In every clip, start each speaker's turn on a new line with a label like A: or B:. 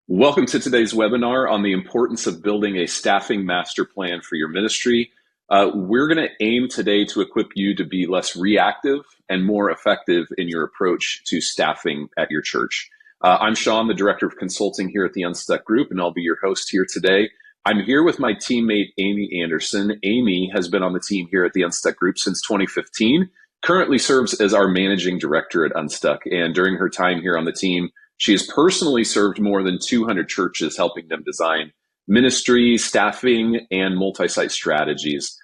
A: Welcome to today's webinar on the importance of building a staffing master plan for your ministry. We're going to aim today to equip you to be less reactive and more effective in your approach to staffing at your church. I'm Sean, the Director of Consulting here at the Unstuck Group, and I'll be your host here today. I'm here with my teammate, Amy Anderson. Amy has been on the team here at the Unstuck Group since 2015, currently serves as our Managing Director at Unstuck, and during her time here on the team, she has personally served more than 200 churches, helping them design ministry, staffing, and multi-site strategies.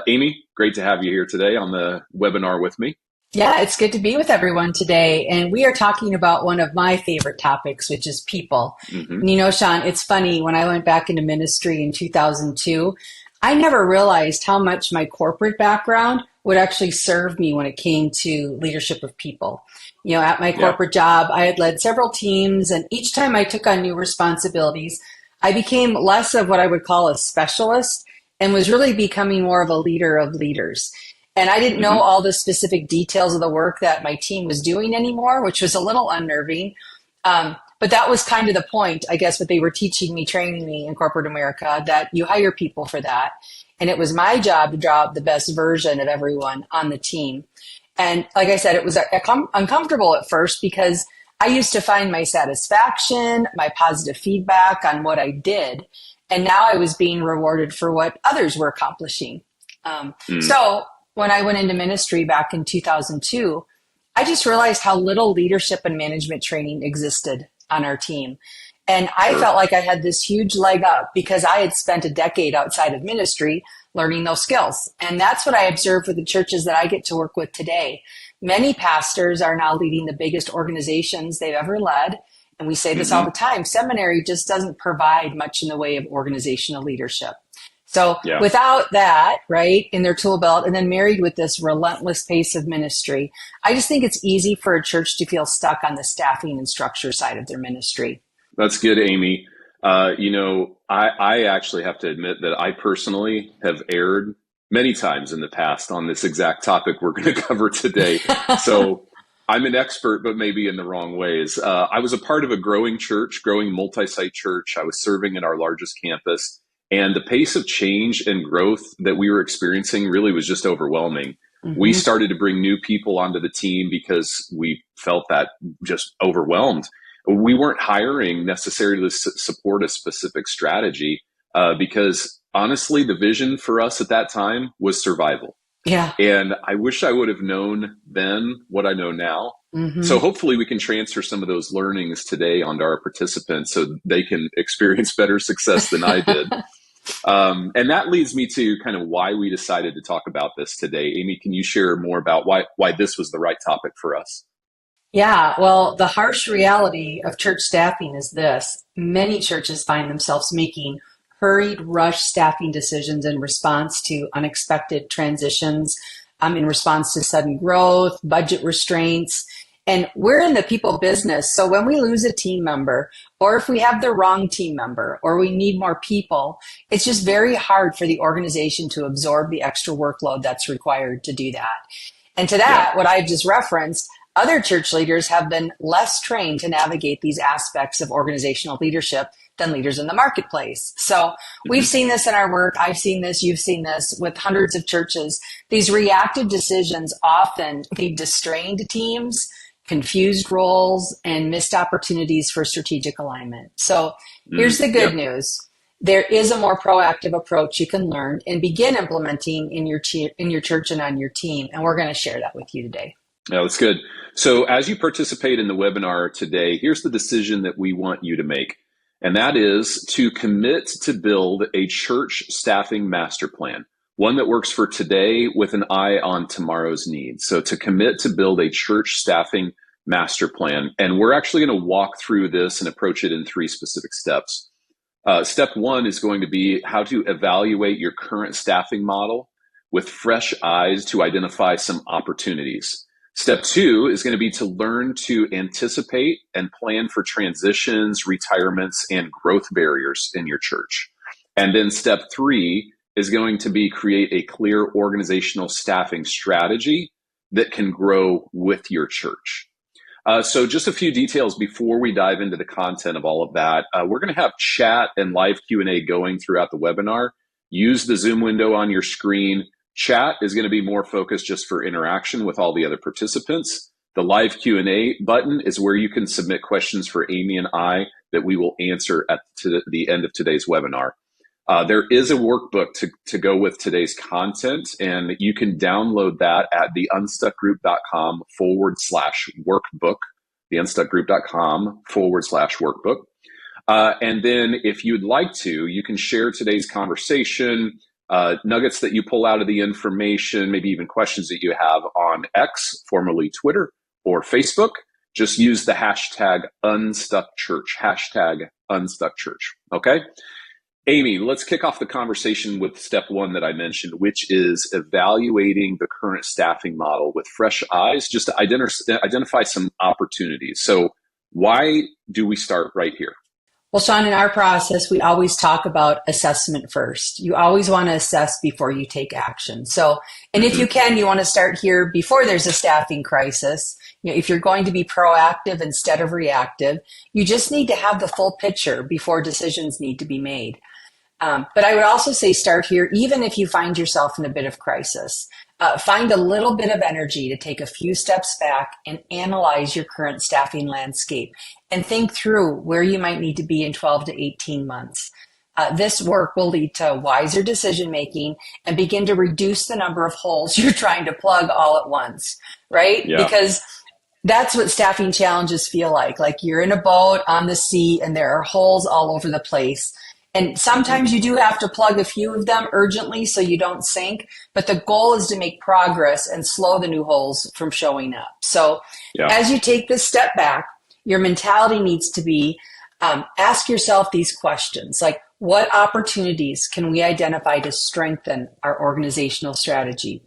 A: Amy, great to have you here today on the webinar with me.
B: Yeah, it's good to be with everyone today. And we are talking about one of my favorite topics, which is people. And Sean, it's funny, when I went back into ministry in 2002, I never realized how much my corporate background would actually serve me when it came to leadership of people. At my corporate job, I had led several teams, and each time I took on new responsibilities, I became less of what I would call a specialist and was really becoming more of a leader of leaders. And I didn't know all the specific details of the work that my team was doing anymore, which was a little unnerving. But that was kind of the point, I guess, what they were teaching me, training me in corporate America, that you hire people for that. And it was my job to draw up the best version of everyone on the team. And like I said, it was uncomfortable at first because I used to find my satisfaction, my positive feedback on what I did. And now I was being rewarded for what others were accomplishing. So when I went into ministry back in 2002, I just realized how little leadership and management training existed on our team. And I felt like I had this huge leg up because I had spent a decade outside of ministry learning those skills. And that's what I observed with the churches that I get to work with today. Many pastors are now leading the biggest organizations they've ever led. And we say this all the time, seminary just doesn't provide much in the way of organizational leadership. So without that, right, in their tool belt, and then married with this relentless pace of ministry, I just think it's easy for a church to feel stuck on the staffing and structure side of their ministry.
A: That's good, Amy. I actually have to admit that I personally have erred many times in the past on this exact topic we're going to cover today. So I'm an expert, but maybe in the wrong ways. I was a part of a growing church, growing multi-site church. I was serving at our largest campus. And the pace of change and growth that we were experiencing really was just overwhelming. We started to bring new people onto the team because we felt that just overwhelmed. We weren't hiring necessarily to support a specific strategy because honestly, the vision for us at that time was survival.
B: Yeah.
A: And I wish I would have known then what I know now. So hopefully we can transfer some of those learnings today onto our participants so they can experience better success than I did. And that leads me to kind of why we decided to talk about this today. Amy, can you share more about why this was the right topic for us?
B: Yeah, well, the harsh reality of church staffing is this. Many churches find themselves making hurried, rush staffing decisions in response to unexpected transitions, in response to sudden growth, budget restraints. And we're in the people business. So when we lose a team member, or if we have the wrong team member, or we need more people, it's just very hard for the organization to absorb the extra workload that's required to do that. And to that, what I've just referenced, other church leaders have been less trained to navigate these aspects of organizational leadership than leaders in the marketplace. So we've seen this in our work. I've seen this. You've seen this with hundreds of churches. These reactive decisions often lead to strained teams, confused roles, and missed opportunities for strategic alignment. So here's the good news. There is a more proactive approach you can learn and begin implementing in your church and on your team. And we're going to share that with you today.
A: Yeah, that's good. So as you participate in the webinar today, here's the decision that we want you to make. And that is to commit to build a church staffing master plan, one that works for today with an eye on tomorrow's needs. So to commit to build a church staffing master plan. And we're actually going to walk through this and approach it in 3 specific steps. Step 1 is going to be how to evaluate your current staffing model with fresh eyes to identify some opportunities. Step 2 is going to be to learn to anticipate and plan for transitions, retirements, and growth barriers in your church. And then step 3 is going to be create a clear organizational staffing strategy that can grow with your church. So just a few details before we dive into the content of all of that. We're going to have chat and live Q&A going throughout the webinar. Use the Zoom window on your screen. Chat is going to be more focused just for interaction with all the other participants. The live Q&A button is where you can submit questions for Amy and I that we will answer at the end of today's webinar. There is a workbook to go with today's content, and you can download that at the unstuckgroup.com/workbook, the unstuckgroup.com/workbook. And then if you'd like to, you can share today's conversation, nuggets that you pull out of the information, maybe even questions that you have on X, formerly Twitter, or Facebook. Just use the hashtag UnstuckChurch, hashtag UnstuckChurch, okay? Amy, let's kick off the conversation with step one that I mentioned, which is evaluating the current staffing model with fresh eyes, just to identify some opportunities. So why do we start right here?
B: Well, Sean, in our process, we always talk about assessment first. You always want to assess before you take action. So, and if you can, you want to start here before there's a staffing crisis. You know, if you're going to be proactive instead of reactive, you just need to have the full picture before decisions need to be made. But I would also say start here, even if you find yourself in a bit of crisis. Find a little bit of energy to take a few steps back and analyze your current staffing landscape and think through where you might need to be in 12 to 18 months. This work will lead to wiser decision making and begin to reduce the number of holes you're trying to plug all at once, right?
A: Yeah.
B: Because that's what staffing challenges feel like you're in a boat on the sea and there are holes all over the place. And sometimes you do have to plug a few of them urgently so you don't sink, but the goal is to make progress and slow the new holes from showing up. So as you take this step back, your mentality needs to be, ask yourself these questions, like what opportunities can we identify to strengthen our organizational strategy?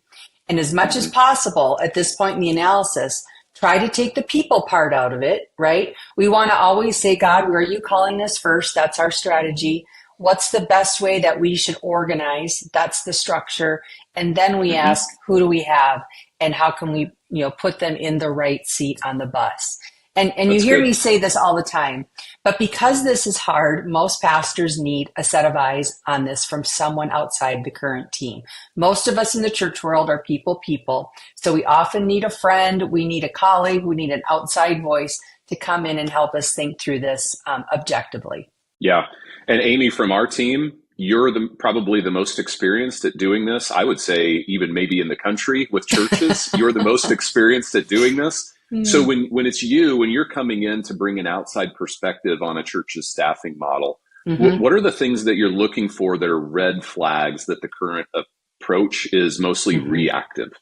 B: And as much as possible at this point in the analysis, try to take the people part out of it, right? We want to always say, God, where are you calling us first? That's our strategy. What's the best way that we should organize? That's the structure. And then we ask, who do we have? And how can we, put them in the right seat on the bus? And you hear me say this all the time, but because this is hard, most pastors need a set of eyes on this from someone outside the current team. Most of us in the church world are people. So we often need a friend, we need a colleague, we need an outside voice to come in and help us think through this objectively.
A: Yeah. And Amy, from our team, you're probably the most experienced at doing this. I would say even maybe in the country with churches, you're the most experienced at doing this. So when it's you, when you're coming in to bring an outside perspective on a church's staffing model, what are the things that you're looking for that are red flags that the current approach is mostly reactive?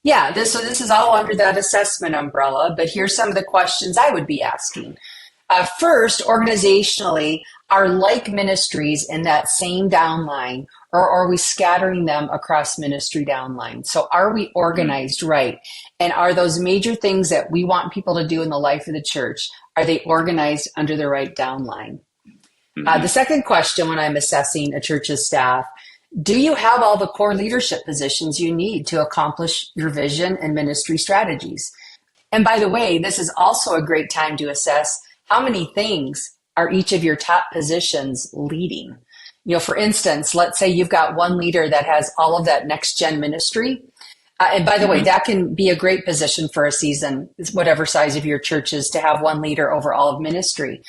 B: Yeah, so this is all under that assessment umbrella, but here's some of the questions I would be asking. First, organizationally, are like ministries in that same downline, or are we scattering them across ministry downline? So are we organized right? And are those major things that we want people to do in the life of the church, are they organized under the right downline? The second question when I'm assessing a church's staff, do you have all the core leadership positions you need to accomplish your vision and ministry strategies? And by the way, this is also a great time to assess how many things are each of your top positions leading? For instance, let's say you've got one leader that has all of that next gen ministry. And by the way, that can be a great position for a season, whatever size of your church is, to have one leader over all of ministry.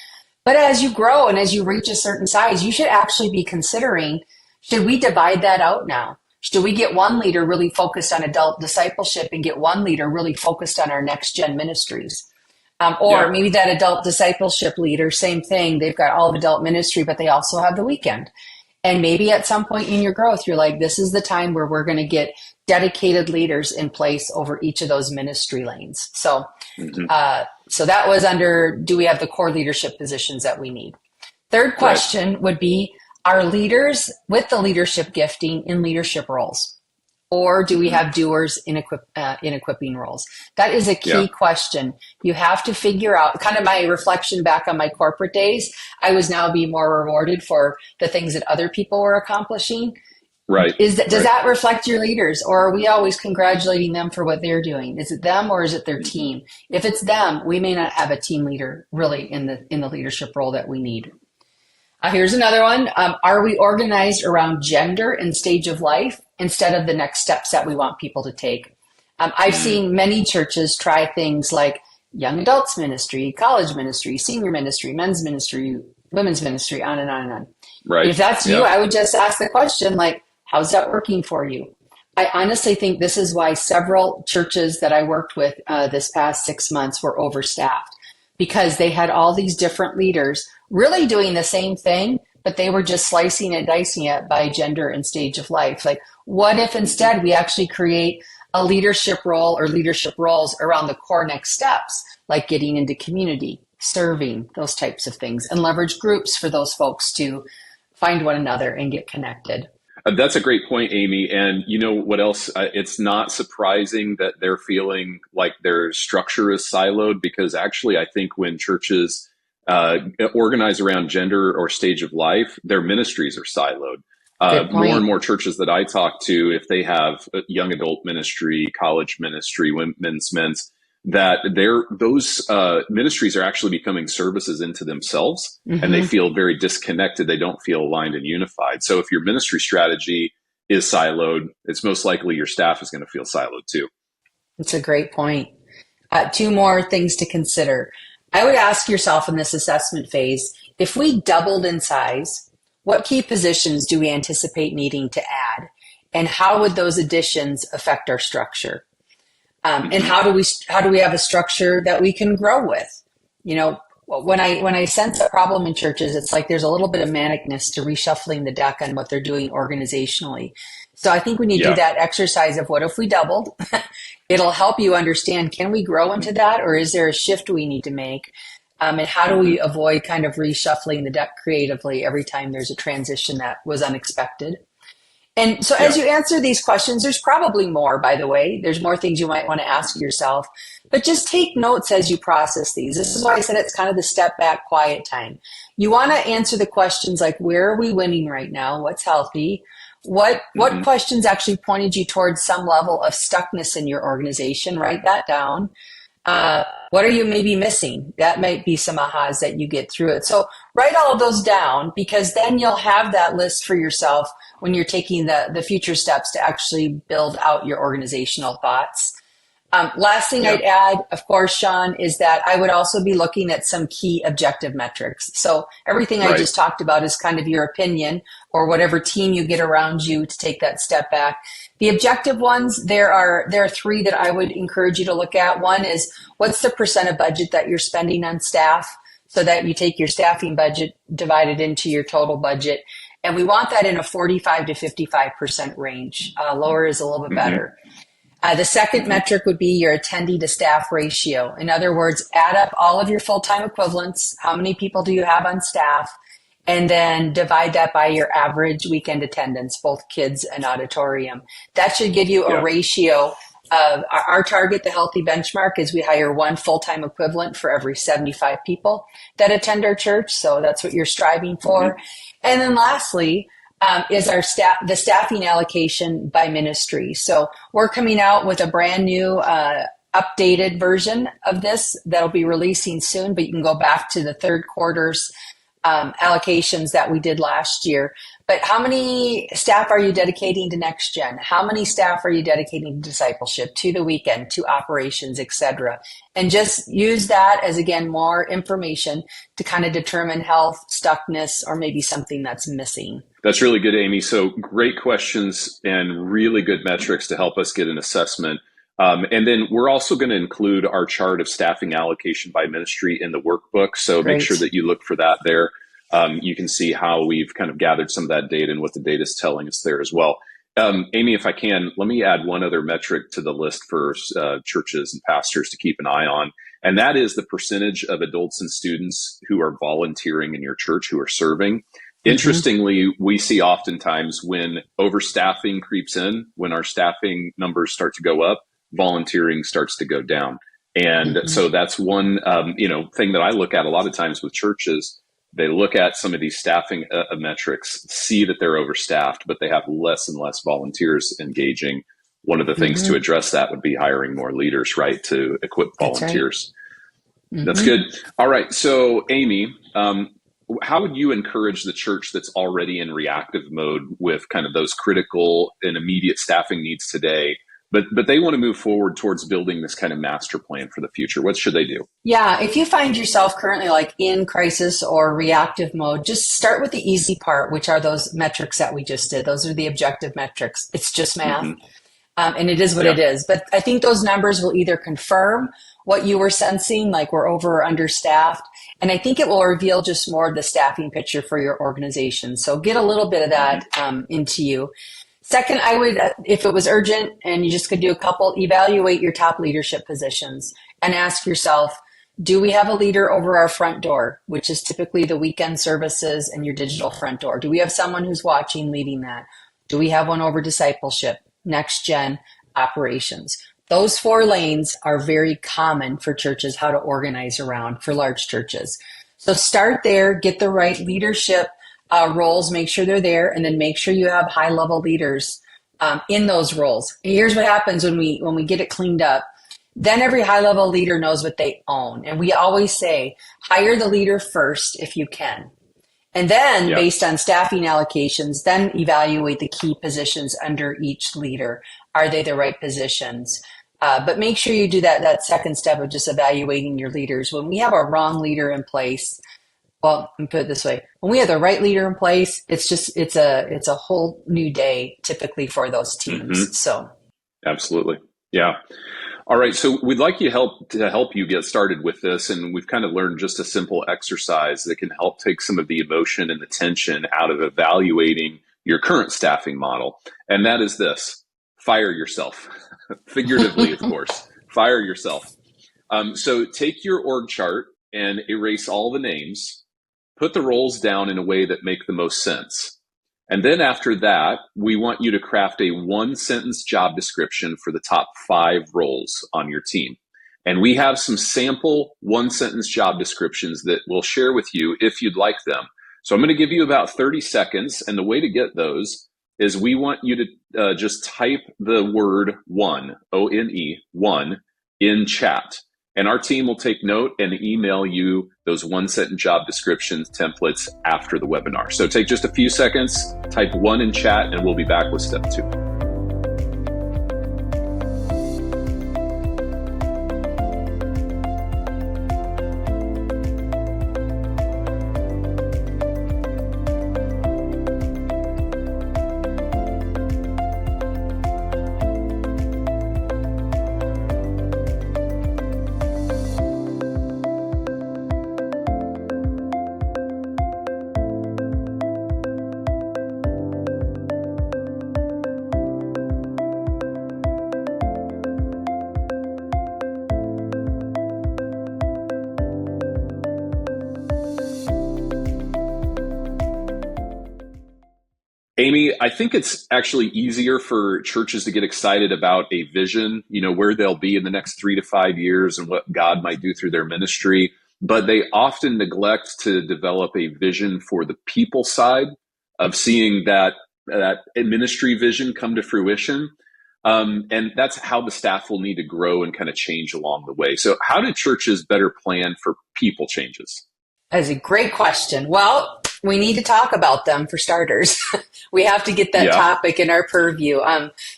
B: But as you grow and as you reach a certain size, you should actually be considering, should we divide that out now? Should we get one leader really focused on adult discipleship and get one leader really focused on our next gen ministries? Maybe that adult discipleship leader, same thing. They've got all of adult ministry, but they also have the weekend. And maybe at some point in your growth, you're like, this is the time where we're going to get dedicated leaders in place over each of those ministry lanes. So, so that was under, do we have the core leadership positions that we need? Third question would be, are leaders with the leadership gifting in leadership roles? Or do we have doers in equipping roles? That is a key question. You have to figure out, kind of my reflection back on my corporate days, I was now being more rewarded for the things that other people were accomplishing.
A: Right.
B: Does
A: Right.
B: that reflect your leaders, or are we always congratulating them for what they're doing? Is it them or is it their
A: Hmm.
B: team? If it's them, we may not have a team leader really in the leadership role that we need. Here's another one. Are we organized around gender and stage of life instead of the next steps that we want people to take? I've
A: Mm.
B: seen many churches try things like young adults ministry, college ministry, senior ministry, men's ministry, women's ministry, on and on and on. And
A: Right.
B: if that's you,
A: Yeah.
B: I would just ask the question, like, how's that working for you? I honestly think this is why several churches that I worked with this past 6 months were overstaffed, because they had all these different leaders really doing the same thing, but they were just slicing it, dicing it by gender and stage of life. Like, what if instead we actually create a leadership role or leadership roles around the core next steps, like getting into community, serving, those types of things, and leverage groups for those folks to find one another and get connected.
A: That's a great point, Amy. And you know what else? It's not surprising that they're feeling like their structure is siloed, because actually, I think when churches uh, organize around gender or stage of life, their ministries are siloed.
B: Good
A: More and
B: point.
A: more churches that I talk to, if they have a young adult ministry, college ministry, men's, that those ministries are actually becoming services into themselves, and they
B: Mm-hmm.
A: feel very disconnected. They don't feel aligned and unified. So if your ministry strategy is siloed, it's most likely your staff is going to feel siloed too.
B: It's a great point. Two more things to consider. I would ask yourself in this assessment phase, if we doubled in size, what key positions do we anticipate needing to add? And how would those additions affect our structure? And
A: Hmm.
B: how do we have a structure that we can grow with? You know, when I sense a problem in churches, it's like there's a little bit of manicness to reshuffling the deck on what they're doing organizationally. So I think when you do
A: Yeah.
B: that exercise of what if we doubled, it'll help you understand, can we grow into that, or is there a shift we need to make? And how do
A: Hmm.
B: we avoid kind of reshuffling the deck creatively every time there's a transition that was unexpected? And so as
A: Yeah.
B: you answer these questions, there's probably more, by the way. There's more things you might want to ask yourself, but just take notes as you process these. This is why I said it's kind of the step back quiet time. You want to answer the questions like, where are we winning right now? What's healthy? What
A: Hmm.
B: questions actually pointed you towards some level of stuckness in your organization? Write that down. What are you maybe missing? That might be some ahas that you get through it. So write all of those down, because then you'll have that list for yourself when you're taking the future steps to actually build out your organizational thoughts. Last thing
A: Yeah.
B: I'd add, of course, Sean, is that I would also be looking at some key objective metrics. So everything I
A: Right.
B: just talked about is kind of your opinion or whatever team you get around you to take that step back. The objective ones, there are three that I would encourage you to look at. One is, what's the percent of budget that you're spending on staff, so that you take your staffing budget, divide it into your total budget. And we want that in a 45 to 55% range. Lower is a little bit
A: Hmm.
B: better. The second
A: Hmm.
B: metric would be your attendee to staff ratio. In other words, add up all of your full-time equivalents. How many people do you have on staff? And then divide that by your average weekend attendance, both kids and auditorium. That should give you a
A: Yeah.
B: ratio of our target. The healthy benchmark is we hire one full-time equivalent for every 75 people that attend our church. So that's what you're striving
A: Hmm.
B: for. And then lastly, is the staffing allocation by ministry. So we're coming out with a brand new updated version of this that'll be releasing soon, but you can go back to the third quarter's allocations that we did last year. But how many staff are you dedicating to next gen? How many staff are you dedicating to discipleship, to the weekend, to operations, etc.? And just use that as, again, more information to kind of determine health, stuckness, or maybe something that's missing.
A: That's really good, Amy. So great questions and really good metrics to help us get an assessment. And then we're also going to include our chart of staffing allocation by ministry in the workbook. So make sure
B: Great.
A: that you look for that there. You can see how we've kind of gathered some of that data and what the data is telling us there as well. Amy, if I can, let me add one other metric to the list for churches and pastors to keep an eye on. And that is the percentage of adults and students who are volunteering in your church, who are serving.
B: Mm-hmm.
A: Interestingly, we see oftentimes when overstaffing creeps in, when our staffing numbers start to go up, volunteering starts to go down. And
B: Mm-hmm.
A: so that's one thing that I look at a lot of times with churches. They look at some of these staffing metrics, see that they're overstaffed, but they have less and less volunteers engaging. One of the things to address that would be hiring more leaders, right, to equip
B: That's right.
A: volunteers. That's good. All right. So, Amy, how would you encourage the church that's already in reactive mode with kind of those critical and immediate staffing needs today, but they want to move forward towards building this kind of master plan for the future? What should they do?
B: Yeah, if you find yourself currently like in crisis or reactive mode, just start with the easy part, which are those metrics that we just did. Those are the objective metrics. It's just math. And it is what it is. But I think those numbers will either confirm what you were sensing, like we're over or understaffed. And I think it will reveal just more of the staffing picture for your organization. So get a little bit of that into you. Second, I would, if it was urgent and you just could do a couple, evaluate your top leadership positions and ask yourself, do we have a leader over our front door, which is typically the weekend services and your digital front door? Do we have someone who's watching, leading that? Do we have one over discipleship, next gen, operations? Those 4 lanes are very common for churches how to organize around for large churches. So start there, get the right leadership roles, make sure they're there, and then make sure you have high level leaders in those roles. And here's what happens when we get it cleaned up. Then every high level leader knows what they own. And we always say, hire the leader first if you can. And then based on staffing allocations, then evaluate the key positions under each leader. Are they the right positions? But make sure you do that second step of just evaluating your leaders. When we have a wrong leader in place, well, let me put it this way. When we have the right leader in place, it's a whole new day typically for those teams. So
A: absolutely. Yeah. All right. So we'd like you to help you get started with this. And we've kind of learned just a simple exercise that can help take some of the emotion and the tension out of evaluating your current staffing model. And that is this: fire yourself. Figuratively, of course. Fire yourself. So take your org chart and erase all the names, put the roles down in a way that make the most sense. And then after that, we want you to craft a 1-sentence job description for the top 5 roles on your team. And we have some sample 1-sentence job descriptions that we'll share with you if you'd like them. So I'm going to give you about 30 seconds. And the way to get those is we want you to just type the word one, O-N-E, one, in chat. And our team will take note and email you those 1-sentence job descriptions templates after the webinar. So take just a few seconds, type one in chat, and we'll be back with step 2. Amy, I think it's actually easier for churches to get excited about a vision, where they'll be in the next 3 to 5 years and what God might do through their ministry. But they often neglect to develop a vision for the people side of seeing that ministry vision come to fruition. And that's how the staff will need to grow and kind of change along the way. So how do churches better plan for people changes?
B: That's a great question. Well, we need to talk about them for starters. We have to get that topic in our purview.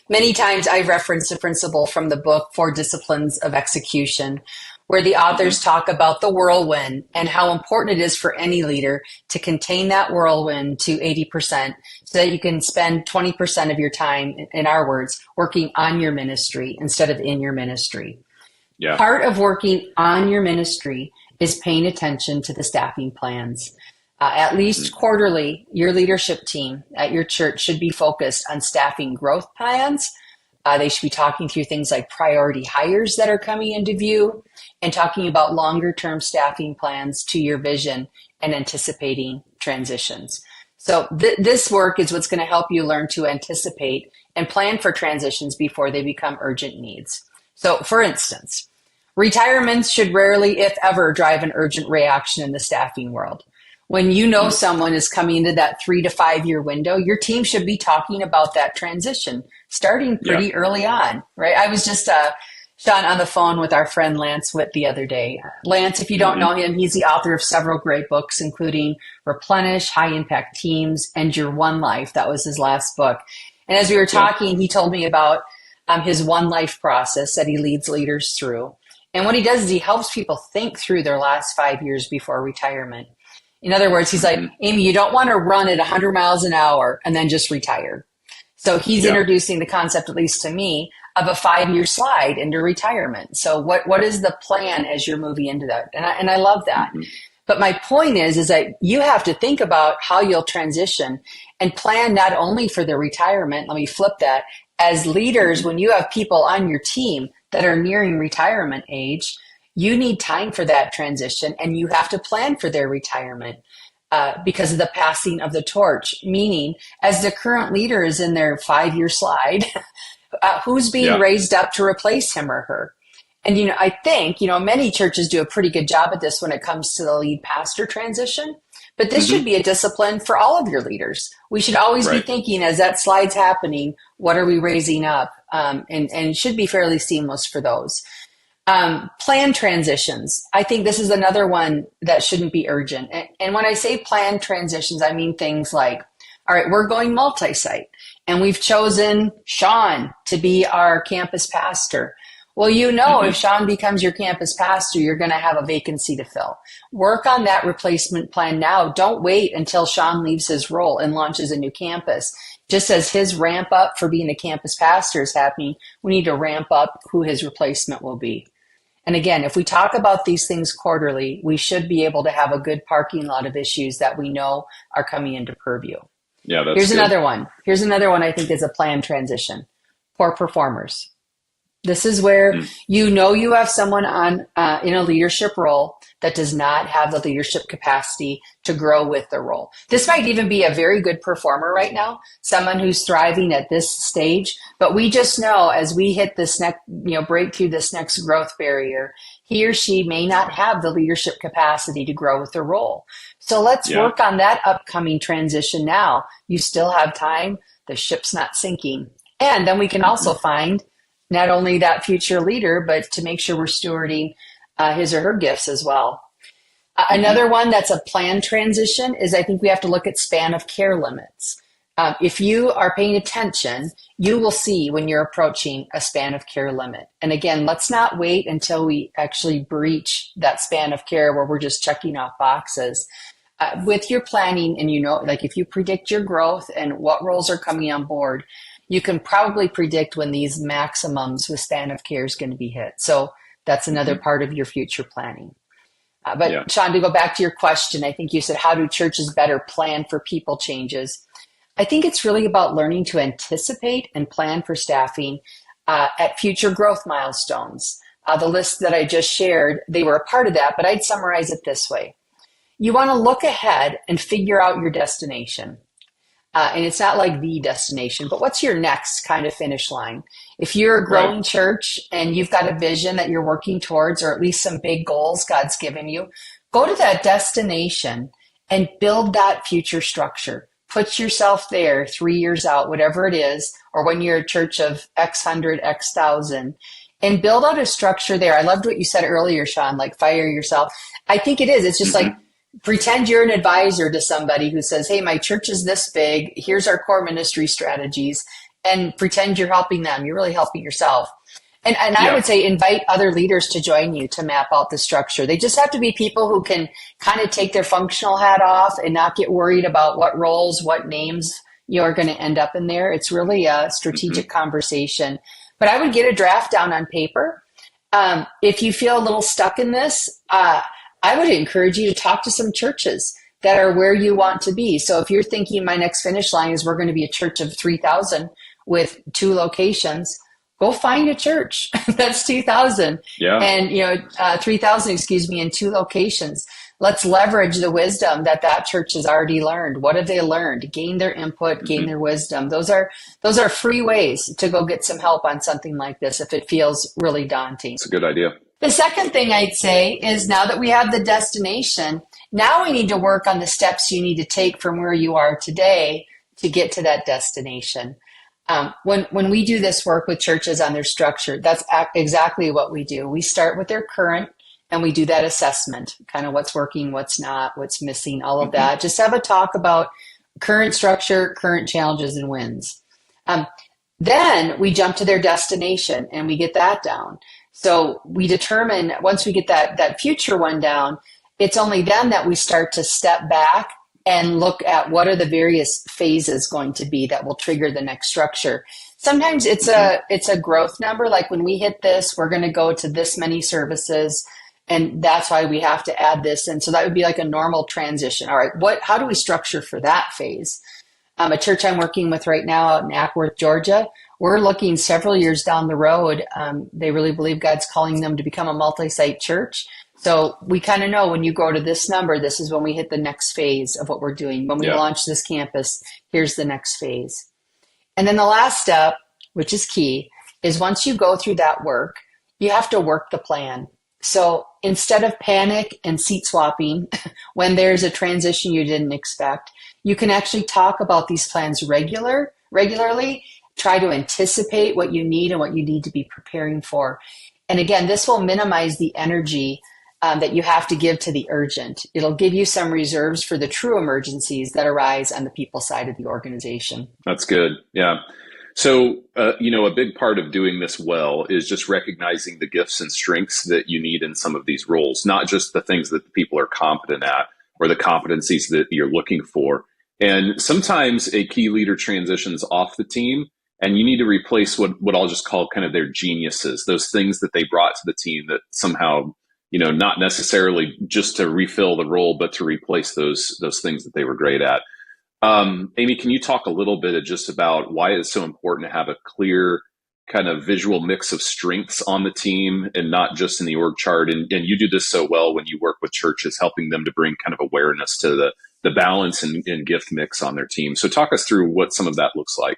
B: Many times I reference a principle from the book, 4 Disciplines of Execution, where the authors talk about the whirlwind and how important it is for any leader to contain that whirlwind to 80% so that you can spend 20% of your time, in our words, working on your ministry instead of in your ministry. Yeah. Part of working on your ministry is paying attention to the staffing plans. At least quarterly, your leadership team at your church should be focused on staffing growth plans. They should be talking through things like priority hires that are coming into view and talking about longer term staffing plans to your vision and anticipating transitions. So this work is what's going to help you learn to anticipate and plan for transitions before they become urgent needs. So for instance, retirements should rarely, if ever, drive an urgent reaction in the staffing world. When you know someone is coming into that 3 to 5 year window, your team should be talking about that transition starting
A: Yeah.
B: pretty early on, right? I was just, Sean, on the phone with our friend Lance Witt the other day. Lance, if you don't know him, he's the author of several great books, including Replenish, High Impact Teams, and Your One Life. That was his last book. And as we were talking, he told me about his One Life process that he leads leaders through. And what he does is he helps people think through their last 5 years before retirement. In other words, he's like, Amy, you don't want to run at 100 miles an hour and then just retire. So he's introducing the concept, at least to me, of a 5 year slide into retirement. So what is the plan as you're moving into that? And I love that. But my point is that you have to think about how you'll transition and plan not only for the retirement. Let me flip that. As leaders, when you have people on your team that are nearing retirement age, you need time for that transition, and you have to plan for their retirement because of the passing of the torch. Meaning, as the current leader is in their 5 year slide, who's being raised up to replace him or her? And, I think, many churches do a pretty good job at this when it comes to the lead pastor transition. But this should be a discipline for all of your leaders. We should always be thinking, as that slide's happening, what are we raising up? And it should be fairly seamless for those. Plan transitions. I think this is another one that shouldn't be urgent. And when I say plan transitions, I mean things like, all right, we're going multi-site and we've chosen Sean to be our campus pastor. Well, if Sean becomes your campus pastor, you're going to have a vacancy to fill. Work on that replacement plan now. Don't wait until Sean leaves his role and launches a new campus. Just as his ramp up for being a campus pastor is happening, we need to ramp up who his replacement will be. And again, if we talk about these things quarterly, we should be able to have a good parking lot of issues that we know are coming into purview.
A: Yeah, that's
B: Here's
A: good.
B: another one. Here's another one I think is a planned transition. Poor performers. This is where you have someone on in a leadership role that does not have the leadership capacity to grow with the role. This might even be a very good performer right now, someone who's thriving at this stage, but we just know as we hit this next, break through this next growth barrier, he or she may not have the leadership capacity to grow with the role. So let's work on that upcoming transition now. You still have time. The ship's not sinking. And then we can also find not only that future leader, but to make sure we're stewarding his or her gifts as well. Another one that's a planned transition is I think we have to look at span of care limits. If you are paying attention, you will see when you're approaching a span of care limit. And again, let's not wait until we actually breach that span of care where we're just checking off boxes. With your planning, and if you predict your growth and what roles are coming on board, you can probably predict when these maximums with span of care is going to be hit. So that's another part of your future planning. But Sean, to go back to your question, I think you said, how do churches better plan for people changes? I think it's really about learning to anticipate and plan for staffing at future growth milestones. The list that I just shared, they were a part of that, but I'd summarize it this way. You want to look ahead and figure out your destination. And it's not like the destination, but what's your next kind of finish line? If you're a growing church and you've got a vision that you're working towards, or at least some big goals God's given you, go to that destination and build that future structure. Put yourself there 3 years out, whatever it is, or when you're a church of X hundred, X thousand, and build out a structure there. I loved what you said earlier, Sean, like fire yourself. I think it is. It's just like, pretend you're an advisor to somebody who says, hey, my church is this big. Here's our core ministry strategies. And pretend you're helping them. You're really helping yourself. And I would say invite other leaders to join you to map out the structure. They just have to be people who can kind of take their functional hat off and not get worried about what roles, what names you're going to end up in there. It's really a strategic conversation. But I would get a draft down on paper. If you feel a little stuck in this, I would encourage you to talk to some churches that are where you want to be. So if you're thinking my next finish line is we're going to be a church of 3,000 with 2 locations, go find a church that's 2,000 and 3,000, in 2 locations. Let's leverage the wisdom that church has already learned. What have they learned? Gain their input, gain their wisdom. Those are free ways to go get some help on something like this if it feels really daunting.
A: It's a good idea.
B: The second thing I'd say is now that we have the destination, Now we need to work on the steps you need to take from where you are today to get to that destination. When we do this work with churches on their structure, that's exactly what we do. We start with their current and we do that assessment, kind of what's working, what's not, what's missing, all of that. Just have a talk about current structure, current challenges and wins. Then we jump to their destination and we get that down. So we determine once we get that future one down, it's only then that we start to step back and look at what are the various phases going to be that will trigger the next structure. Sometimes it's a growth number. Like when we hit this, we're going to go to this many services, and that's why we have to add this. And so that would be like a normal transition. All right, how do we structure for that phase? A church I'm working with right now out in Ackworth, Georgia, we're looking several years down the road. They really believe God's calling them to become a multi-site church. So we kind of know when you grow to this number, this is when we hit the next phase of what we're doing. When we launch this campus, here's the next phase. And then the last step, which is key, is once you go through that work, you have to work the plan. So instead of panic and seat swapping when there's a transition you didn't expect, you can actually talk about these plans regularly, try to anticipate what you need and what you need to be preparing for. And again, this will minimize the energy that you have to give to the urgent. It'll give you some reserves for the true emergencies that arise on the people side of the organization.
A: That's good. Yeah. So, a big part of doing this well is just recognizing the gifts and strengths that you need in some of these roles, not just the things that the people are competent at or the competencies that you're looking for. And sometimes a key leader transitions off the team and you need to replace what I'll just call kind of their geniuses, those things that they brought to the team that somehow, not necessarily just to refill the role, but to replace those things that they were great at. Amy, can you talk a little bit just about why it's so important to have a clear kind of visual mix of strengths on the team and not just in the org chart? And you do this so well when you work with churches, helping them to bring kind of awareness to the balance and gift mix on their team. So talk us through what some of that looks like.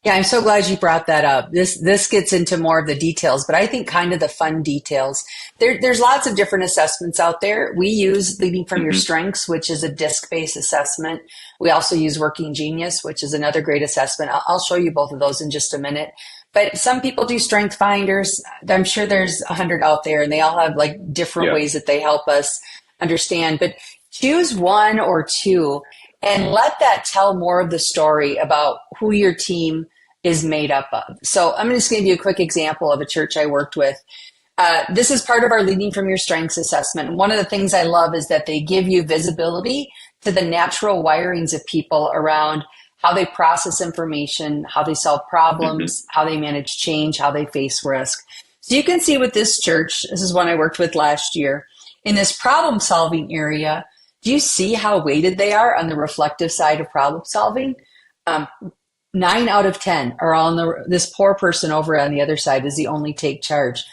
B: Yeah, I'm so glad you brought that up. This gets into more of the details, but I think kind of the fun details. There's lots of different assessments out there. We use Leading from Your Strengths, which is a DISC-based assessment. We also use Working Genius, which is another great assessment. I'll show you both of those in just a minute. But some people do Strength Finders. I'm sure there's 100 out there, and they all have like different ways that they help us understand. But choose one or two and let that tell more of the story about who your team is made up of. So I'm just going to give you a quick example of a church I worked with. This is part of our Leading from Your Strengths assessment. And one of the things I love is that they give you visibility to the natural wirings of people around how they process information, how they solve problems, how they manage change, how they face risk. So you can see with this church, this is one I worked with last year, in this problem solving area, do you see how weighted they are on the reflective side of problem solving? 9 out of 10 are on this poor person over on the other side is the only take charge.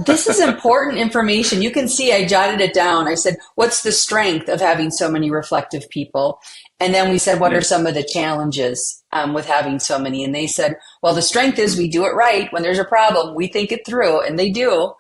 B: This is important information. You can see I jotted it down. I said, what's the strength of having so many reflective people? And then we said, what are some of the challenges with having so many? And they said, well, the strength is we do it right. When there's a problem, we think it through, and they do.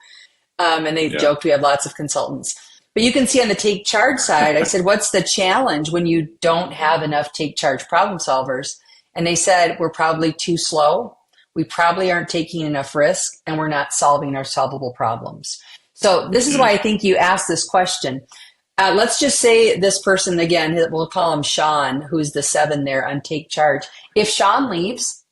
B: And they joked we have lots of consultants. But you can see on the take charge side, I said, what's the challenge when you don't have enough take charge problem solvers? And they said, we're probably too slow. We probably aren't taking enough risk, and we're not solving our solvable problems. So this is why I think you asked this question. Let's just say this person, again, we'll call him Sean, who's the 7 there on take charge. If Sean leaves,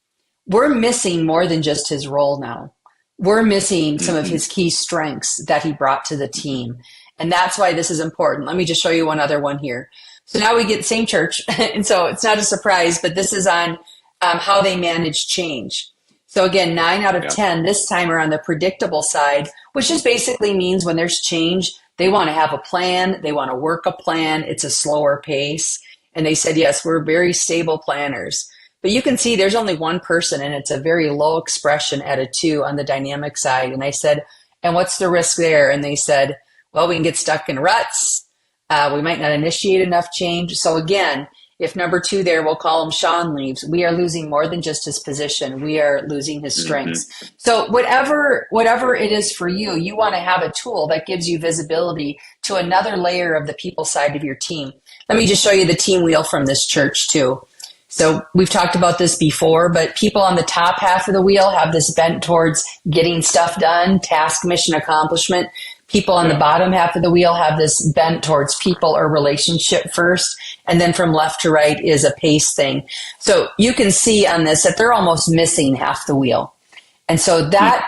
B: we're missing more than just his role now. We're missing some of his key strengths that he brought to the team. And that's why this is important. Let me just show you one other one here. So now we get the same church. And so it's not a surprise, but this is on how they manage change. So again, 9 out of 10, this time are on the predictable side, which just basically means when there's change, they want to have a plan. They want to work a plan. It's a slower pace. And they said, yes, we're very stable planners. But you can see there's only one person, and it's a very low expression at a 2 on the dynamic side. And I said, and what's the risk there? And they said, well, we can get stuck in ruts. We might not initiate enough change. So again, If number two there, we'll call him Sean, leaves, we are losing more than just his position. We are losing his strengths. So whatever it is for you, you want to have a tool that gives you visibility to another layer of the people side of your team. Let me just show you the team wheel from this church too. So we've talked about this before, but people on the top half of the wheel have this bent towards getting stuff done, task, mission, accomplishment. People on the bottom half of the wheel have this bent towards people or relationship first. And then from left to right is a pace thing. So you can see on this that they're almost missing half the wheel. And so that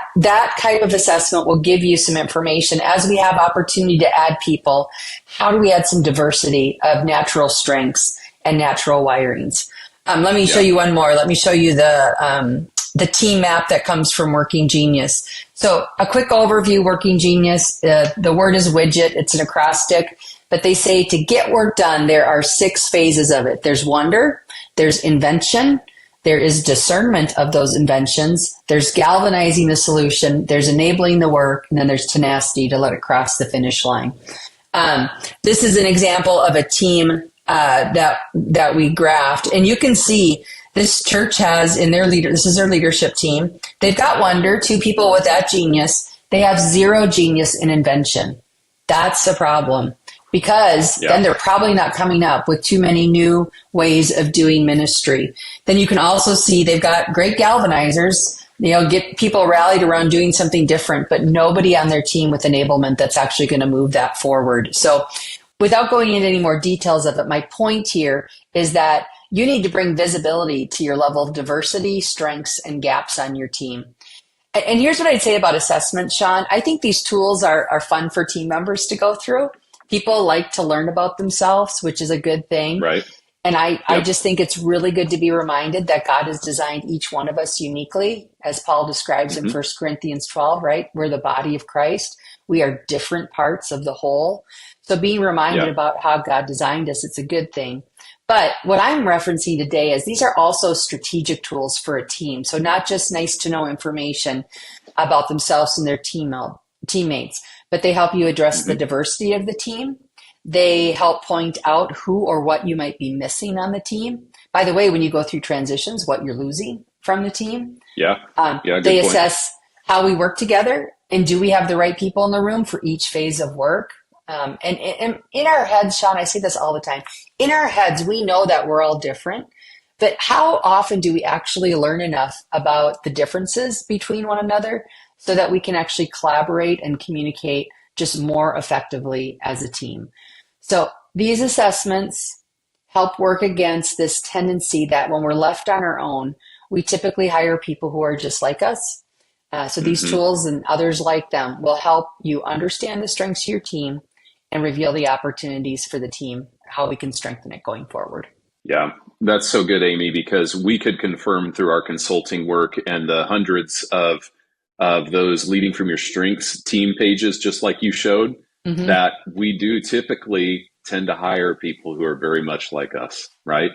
B: type of assessment will give you some information as we have opportunity to add people. How do we add some diversity of natural strengths and natural wirings? Let me show you one more. Let me show you the team map that comes from Working Genius. So a quick overview, Working Genius, the word is widget. It's an acrostic, but they say to get work done, there are 6 phases of it. There's wonder, there's invention, there is discernment of those inventions, there's galvanizing the solution, there's enabling the work, and then there's tenacity to let it cross the finish line. This is an example of a team that we graphed, and you can see this church has in their leader. This is their leadership team. They've got wonder, 2 people with that genius. They have 0 genius in invention. That's a problem because then they're probably not coming up with too many new ways of doing ministry. Then you can also see they've got great galvanizers. Get people rallied around doing something different, but nobody on their team with enablement that's actually going to move that forward. So without going into any more details of it, my point here is that you need to bring visibility to your level of diversity, strengths, and gaps on your team. And here's what I'd say about assessment, Sean. I think these tools are fun for team members to go through. People like to learn about themselves, which is a good thing.
A: Right.
B: And I just think it's really good to be reminded that God has designed each one of us uniquely, as Paul describes in 1 Corinthians 12, right? We're the body of Christ. We are different parts of the whole. So being reminded about how God designed us, it's a good thing. But what I'm referencing today is these are also strategic tools for a team. So not just nice to know information about themselves and their teammates, but they help you address the diversity of the team. They help point out who or what you might be missing on the team. By the way, when you go through transitions, what you're losing from the team. They assess how we work together and do we have the right people in the room for each phase of work. And in our heads, Sean, I say this all the time, in our heads, we know that we're all different, but how often do we actually learn enough about the differences between one another so that we can actually collaborate and communicate just more effectively as a team? So these assessments help work against this tendency that when we're left on our own, we typically hire people who are just like us. So these tools and others like them will help you understand the strengths of your team and reveal the opportunities for the team, how we can strengthen it going forward.
A: Yeah, that's so good, Amy, because we could confirm through our consulting work and the hundreds of those leading from your strengths team pages, just like you showed, that we do typically tend to hire people who are very much like us, right?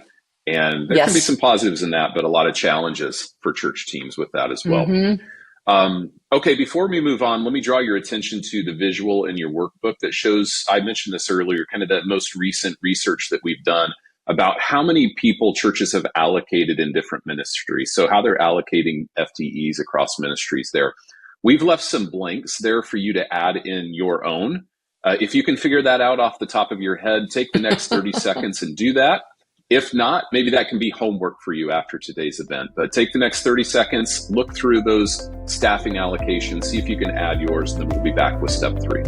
A: And there can be some positives in that, but a lot of challenges for church teams with that as well. Okay, before we move on, let me draw your attention to the visual in your workbook that shows, I mentioned this earlier, kind of that most recent research that we've done about how many people churches have allocated in different ministries. So how they're allocating FTEs across ministries there. We've left some blanks there for you to add in your own. If you can figure that out off the top of your head, take the next 30 seconds and do that. If not, maybe that can be homework for you after today's event. But take the next 30 seconds, look through those staffing allocations, see if you can add yours, and then we'll be back with step 3.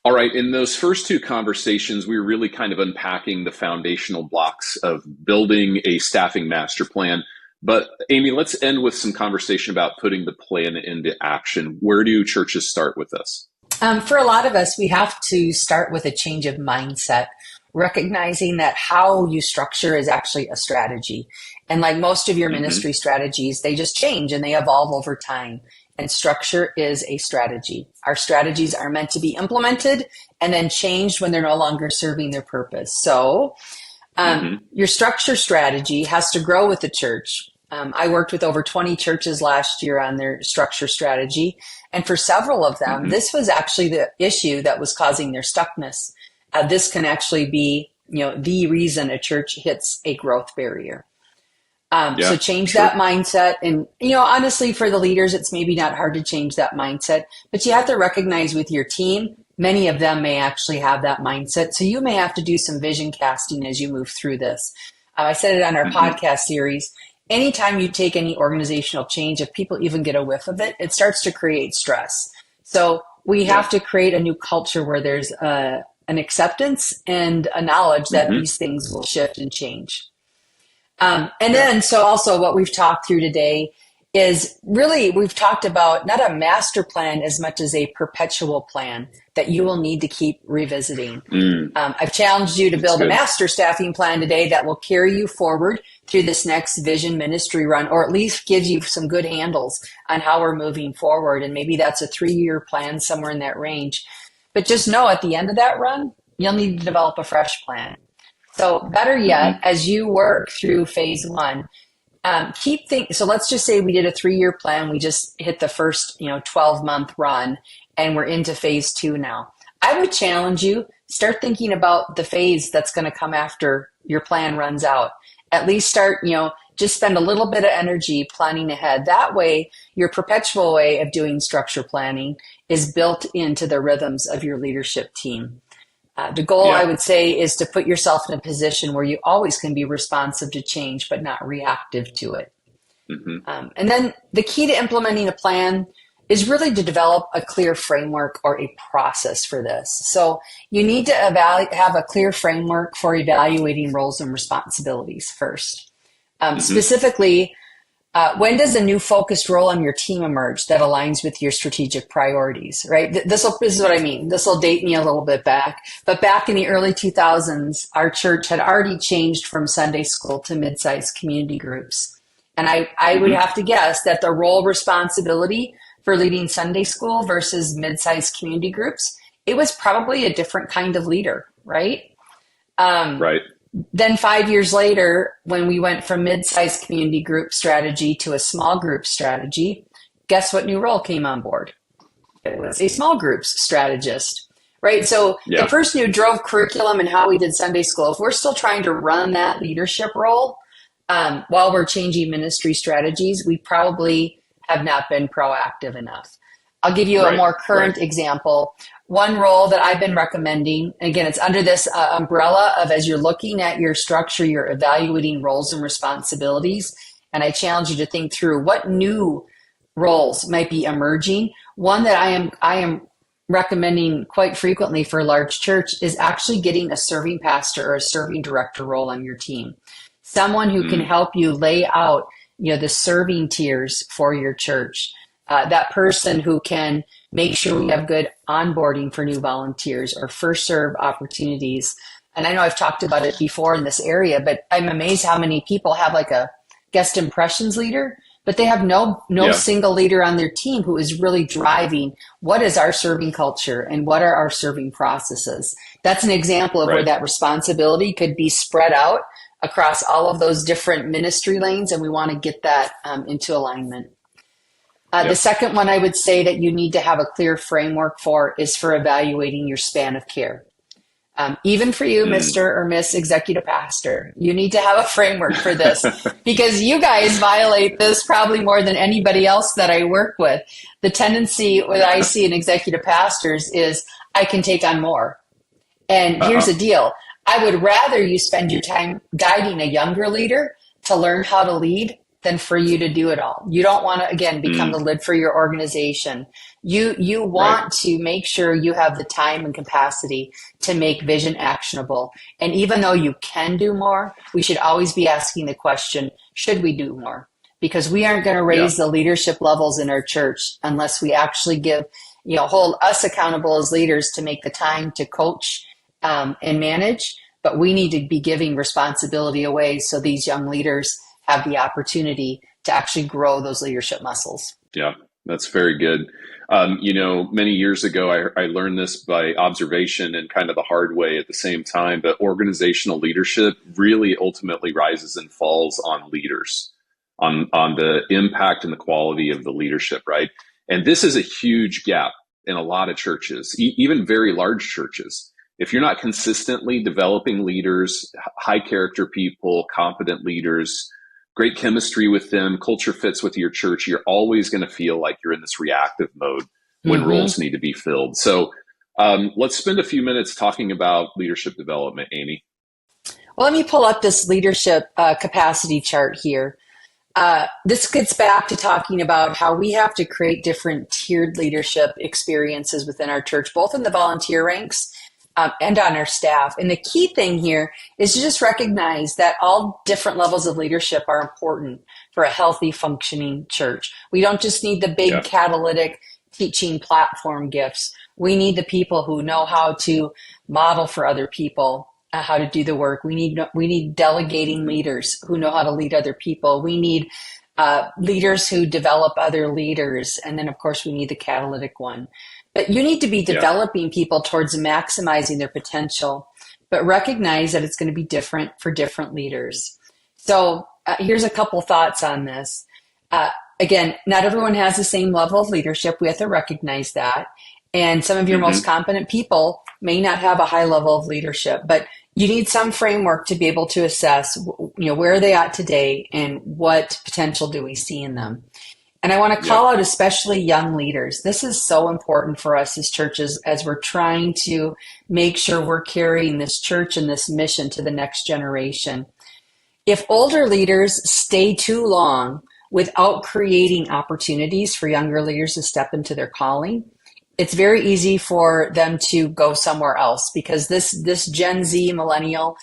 A: All right, in those first 2 conversations, we were really kind of unpacking the foundational blocks of building a staffing master plan. But Amy, let's end with some conversation about putting the plan into action. Where do churches start with this?
B: For a lot of us, we have to start with a change of mindset. recognizing that how you structure is actually a strategy. And like most of your ministry strategies, they just change and they evolve over time. And structure is a strategy. Our strategies are meant to be implemented and then changed when they're no longer serving their purpose. So your structure strategy has to grow with the church. I worked with over 20 churches last year on their structure strategy. And for several of them, this was actually the issue that was causing their stuckness. This can actually be, the reason a church hits a growth barrier. So change that mindset. And, honestly, for the leaders, it's maybe not hard to change that mindset, but you have to recognize with your team, many of them may actually have that mindset. So you may have to do some vision casting as you move through this. I said it on our podcast series. Anytime you take any organizational change, if people even get a whiff of it, it starts to create stress. So we have to create a new culture where there's an acceptance and a knowledge that these things will shift and change. So also what we've talked through today is really, we've talked about not a master plan as much as a perpetual plan that you will need to keep revisiting. I've challenged you to build a master staffing plan today that will carry you forward through this next vision ministry run, or at least gives you some good handles on how we're moving forward. And maybe that's a 3-year plan, somewhere in that range. But just know at the end of that run, you'll need to develop a fresh plan. So better yet, as you work through phase 1, keep thinking. So let's just say we did a 3-year plan. We just hit the first, 12-month run and we're into phase 2 now. I would challenge you, start thinking about the phase that's going to come after your plan runs out. At least start, just spend a little bit of energy planning ahead. That way, your perpetual way of doing structure planning is built into the rhythms of your leadership team. The goal, I would say, is to put yourself in a position where you always can be responsive to change, but not reactive to it. And then the key to implementing a plan is really to develop a clear framework or a process for this. So you need to have a clear framework for evaluating roles and responsibilities first. Specifically, when does a new focused role on your team emerge that aligns with your strategic priorities, right? This is what I mean. This will date me a little bit back. But back in the early 2000s, our church had already changed from Sunday school to mid-sized community groups. And I would have to guess that the role responsibility for leading Sunday school versus mid-sized community groups, it was probably a different kind of leader, right?
A: Right.
B: Then 5 years later, when we went from mid-sized community group strategy to a small group strategy, guess what new role came on board? It was a small groups strategist, right? So the person who drove curriculum and how we did Sunday school, if we're still trying to run that leadership role while we're changing ministry strategies, we probably have not been proactive enough. I'll give you a more current example. One role that I've been recommending, again, it's under this umbrella of as you're looking at your structure, you're evaluating roles and responsibilities. And I challenge you to think through what new roles might be emerging. One that I am recommending quite frequently for a large church is actually getting a serving pastor or a serving director role on your team. Someone who can help you lay out, the serving tiers for your church. That person who can make sure we have good onboarding for new volunteers or first serve opportunities. And I know I've talked about it before in this area, but I'm amazed how many people have like a guest impressions leader, but they have no single leader on their team who is really driving what is our serving culture and what are our serving processes. That's an example of where that responsibility could be spread out across all of those different ministry lanes, and we want to get that into alignment. The second one I would say that you need to have a clear framework for is for evaluating your span of care. Even for you, Mr. or Miss Executive Pastor, you need to have a framework for this because you guys violate this probably more than anybody else that I work with. The tendency that I see in executive pastors is I can take on more. And here's the deal. I would rather you spend your time guiding a younger leader to learn how to lead than for you to do it all. You don't want to, again, become the lid for your organization. You want to make sure you have the time and capacity to make vision actionable. And even though you can do more, we should always be asking the question, should we do more? Because we aren't going to raise the leadership levels in our church unless we actually hold us accountable as leaders to make the time to coach and manage, but we need to be giving responsibility away so these young leaders have the opportunity to actually grow those leadership muscles.
A: Yeah, that's very good. Many years ago, I learned this by observation and kind of the hard way at the same time, but organizational leadership really ultimately rises and falls on leaders, on the impact and the quality of the leadership, right? And this is a huge gap in a lot of churches, even very large churches. If you're not consistently developing leaders, high character people, competent leaders, great chemistry with them, culture fits with your church, you're always going to feel like you're in this reactive mode when roles need to be filled. So let's spend a few minutes talking about leadership development, Amy.
B: Well, let me pull up this leadership capacity chart here. This gets back to talking about how we have to create different tiered leadership experiences within our church, both in the volunteer ranks and on our staff. And the key thing here is to just recognize that all different levels of leadership are important for a healthy, functioning church. We don't just need the big catalytic teaching platform gifts. We need the people who know how to model for other people how to do the work. We need delegating leaders who know how to lead other people. We need leaders who develop other leaders. And then, of course, we need the catalytic one. But you need to be developing people towards maximizing their potential, but recognize that it's going to be different for different leaders. So here's a couple thoughts on this. Again, not everyone has the same level of leadership. We have to recognize that. And some of your most competent people may not have a high level of leadership, but you need some framework to be able to assess, where are they at today and what potential do we see in them. And I want to call out especially young leaders. This is so important for us as churches as we're trying to make sure we're carrying this church and this mission to the next generation. If older leaders stay too long without creating opportunities for younger leaders to step into their calling, it's very easy for them to go somewhere else because this Gen Z millennial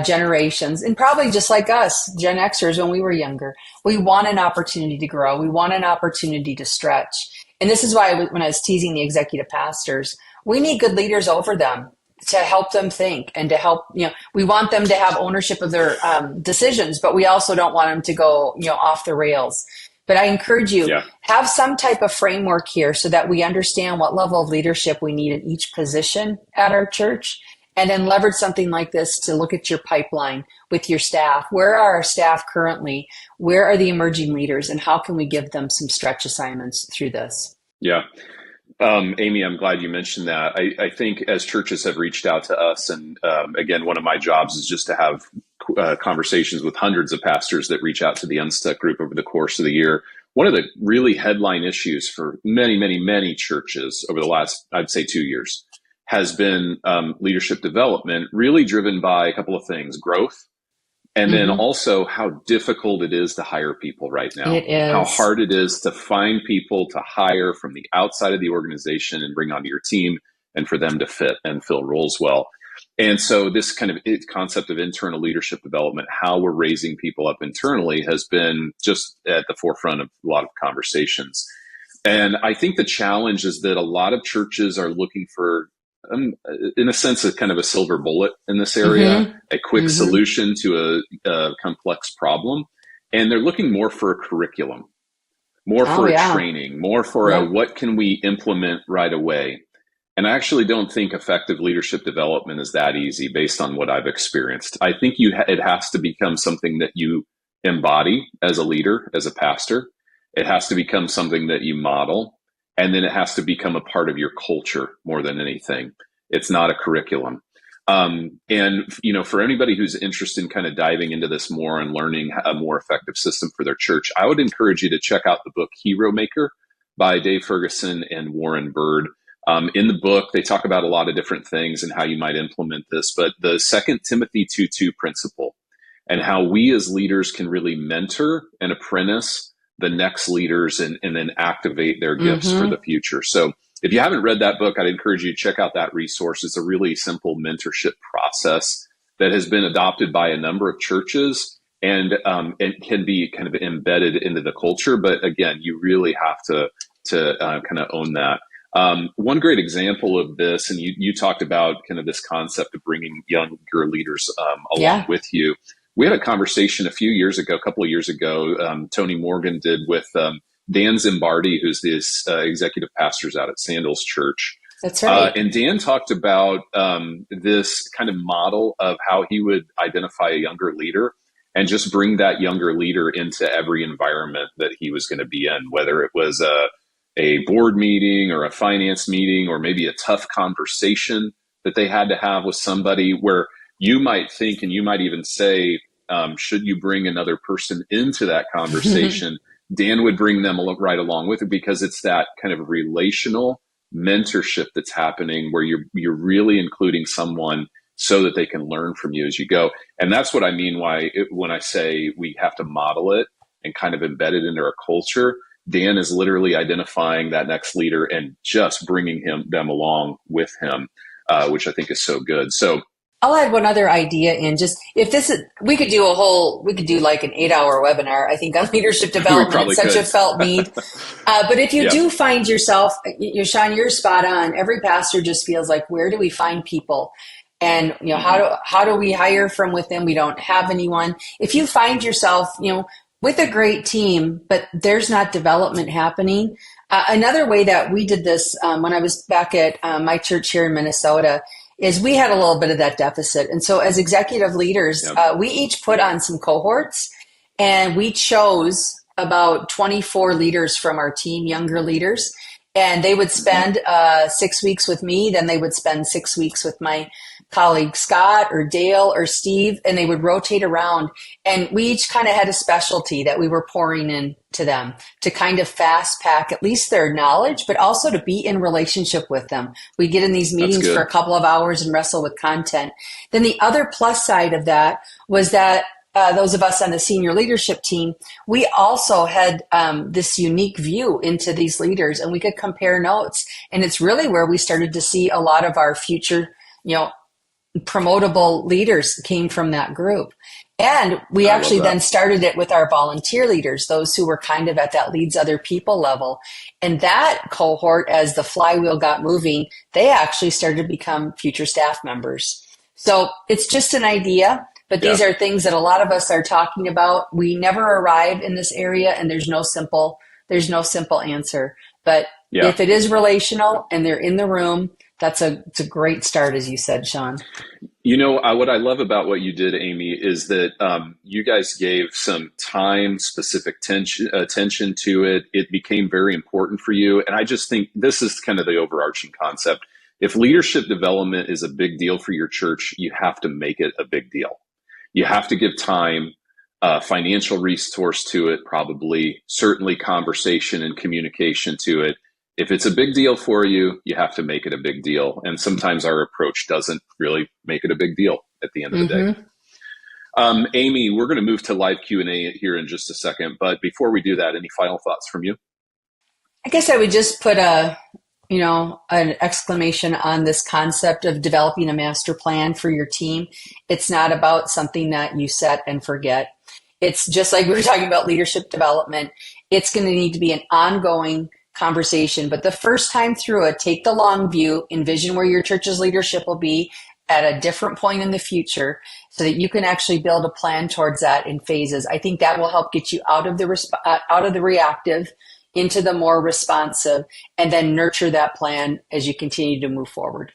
B: generations, and probably just like us, Gen Xers when we were younger, we want an opportunity to grow. We want an opportunity to stretch. And this is why when I was teasing the executive pastors, we need good leaders over them to help them think and to help, we want them to have ownership of their decisions, but we also don't want them to go, off the rails. But I encourage you, have some type of framework here so that we understand what level of leadership we need in each position at our church. And then leverage something like this to look at your pipeline with your staff. Where are our staff currently? Where are the emerging leaders? And how can we give them some stretch assignments through this?
A: Yeah. Amy, I'm glad you mentioned that. I think as churches have reached out to us, and again, one of my jobs is just to have conversations with hundreds of pastors that reach out to the Unstuck group over the course of the year. One of the really headline issues for many, many, many churches over the last, I'd say 2 years, has been leadership development, really driven by a couple of things: growth, and then also how difficult it is to hire people right now.
B: It is.
A: How hard it is to find people to hire from the outside of the organization and bring onto your team and for them to fit and fill roles well. And so this kind of concept of internal leadership development, how we're raising people up internally, has been just at the forefront of a lot of conversations. And I think the challenge is that a lot of churches are looking for, in a sense, a kind of a silver bullet in this area, a quick solution to a complex problem. And they're looking more for a curriculum, more for a training, more for a what can we implement right away. And I actually don't think effective leadership development is that easy based on what I've experienced. I think it has to become something that you embody as a leader, as a pastor. It has to become something that you model. And then it has to become a part of your culture more than anything. It's not a curriculum. And, for anybody who's interested in kind of diving into this more and learning a more effective system for their church, I would encourage you to check out the book Hero Maker by Dave Ferguson and Warren Bird. In the book, they talk about a lot of different things and how you might implement this, but the 2 Timothy 2:2 principle and how we as leaders can really mentor and apprentice the next leaders and then activate their gifts for the future. So if you haven't read that book, I'd encourage you to check out that resource. It's a really simple mentorship process that has been adopted by a number of churches and it can be kind of embedded into the culture. But again, you really have to kind of own that. One great example of this, and you talked about kind of this concept of bringing younger leaders along
B: Yeah,
A: with you. We had a conversation a couple of years ago, Tony Morgan did with Dan Zimbardi, who's this executive pastors out at Sandals Church.
B: that's right.
A: And Dan talked about this kind of model of how he would identify a younger leader and just bring that younger leader into every environment that he was going to be in, whether it was a board meeting or a finance meeting or maybe a tough conversation that they had to have with somebody where you might think and you might even say, should you bring another person into that conversation? Dan would bring them right along with it because it's that kind of relational mentorship that's happening where you're really including someone so that they can learn from you as you go. And that's what I mean when I say we have to model it and kind of embed it into our culture. Dan is literally identifying that next leader and just bringing them along with him, which I think is so good. So
B: I'll add one other idea in just if this is, we could do like an 8-hour webinar, I think, on leadership
A: we
B: development.
A: probably
B: It's such a
A: could.
B: felt need. But if you
A: Yeah.
B: do find yourself, Sean, you're spot on. Every pastor just feels like, where do we find people? And, how do we hire from within? We don't have anyone. If you find yourself, with a great team, but there's not development happening. Another way that we did this when I was back at my church here in Minnesota is we had a little bit of that deficit. And so as executive leaders,
A: Yep.
B: we each put on some cohorts and we chose about 24 leaders from our team, younger leaders, and they would spend 6 weeks with me. Then they would spend 6 weeks with my colleague Scott or Dale or Steve, and they would rotate around. And we each kind of had a specialty that we were pouring into them to kind of fast pack at least their knowledge, but also to be in relationship with them. We get in these meetings for a couple of hours and wrestle with content. Then the other plus side of that was that those of us on the senior leadership team, we also had this unique view into these leaders, and we could compare notes. And it's really where we started to see a lot of our future, promotable leaders came from that group. And we actually then started it with our volunteer leaders, those who were kind of at that leads other people level. And that cohort, as the flywheel got moving, they actually started to become future staff members. So it's just an idea, but these are things that a lot of us are talking about. We never arrive in this area, and there's no simple answer. But if it is relational and they're in the room, it's a great start, as you said, Sean.
A: What I love about what you did, Amy, is that you guys gave some time-specific attention to it. It became very important for you. And I just think this is kind of the overarching concept. If leadership development is a big deal for your church, you have to make it a big deal. You have to give time, financial resource to it, probably, certainly conversation and communication to it. If it's a big deal for you, you have to make it a big deal. And sometimes our approach doesn't really make it a big deal at the end of the day. Amy, we're going to move to live Q&A here in just a second. But before we do that, any final thoughts from you?
B: I guess I would just put an exclamation on this concept of developing a master plan for your team. It's not about something that you set and forget. It's just like we were talking about leadership development. It's going to need to be an ongoing conversation, but the first time through it, take the long view, envision where your church's leadership will be at a different point in the future so that you can actually build a plan towards that in phases. I think that will help get you out of the reactive into the more responsive, and then nurture that plan as you continue to move forward.